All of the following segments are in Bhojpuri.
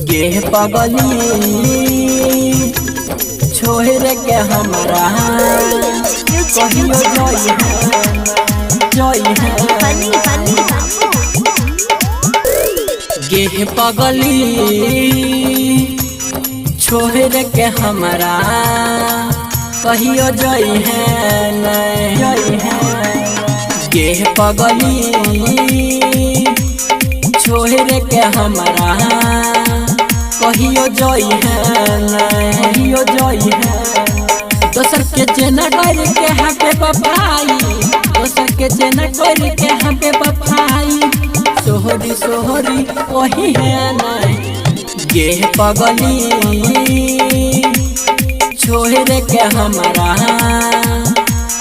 गे पगली छोड़ के हमरा कहियो जय है गे पगली छोड़ के हमरा कहियो जय है गे पगली छोड़ के हमरा कहियो जय है दोसर के जेना कर के हटे बपाई दोसर के जेना कर के हटे बपाई सोहरी वही है नहीं गे पगली छोड़ के हमरा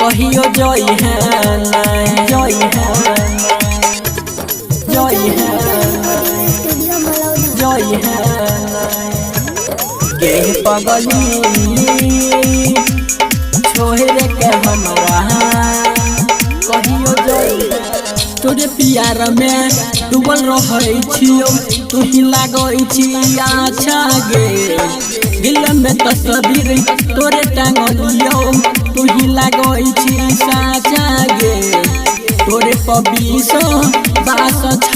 कहियो जय है गे पगली छोड़ के हमरा कहियो जय तोरे प्यार में डूबल रहै छियो तू ही लागै छी अच्छा गे दिल में तस्वीर तोरे टांगलियो तू ही लागै छी साचा गे तोरे पबीस बास छ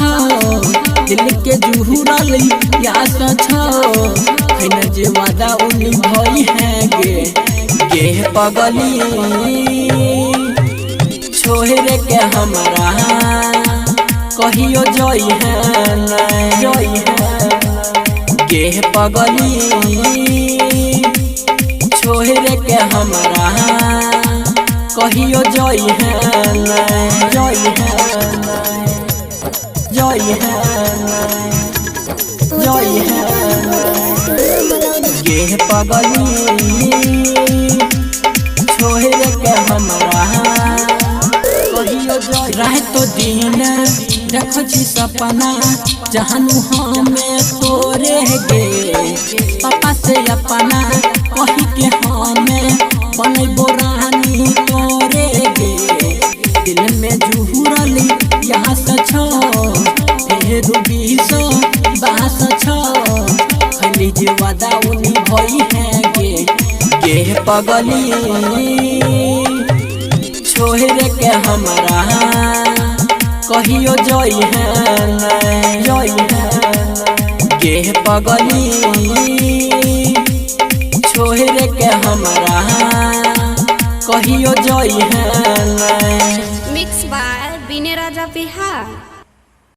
दिल के जुहुरल यास छ खैन जे वादा उनी भई है गे पगली छोड़ के हमरा कहियो जय है गे पगली छोड़ के हमरा कहियो जय है गे पगली छोड़ के हमरा रह तो दिन देखो छी सपना जहानू हमें तोरे गे पापा से अपना कही के हमें बनैबो रानी तोरे गे दिल में जुहुरल यहाँ से छो फेर बीसो बास छो खली जे वादा उनी भई है गे पगली छोड़ के हमरा कहियो जय है गे पगली छोड़ के हमरा कहियो जय है मिक्स बाय विनय राजा बिहार।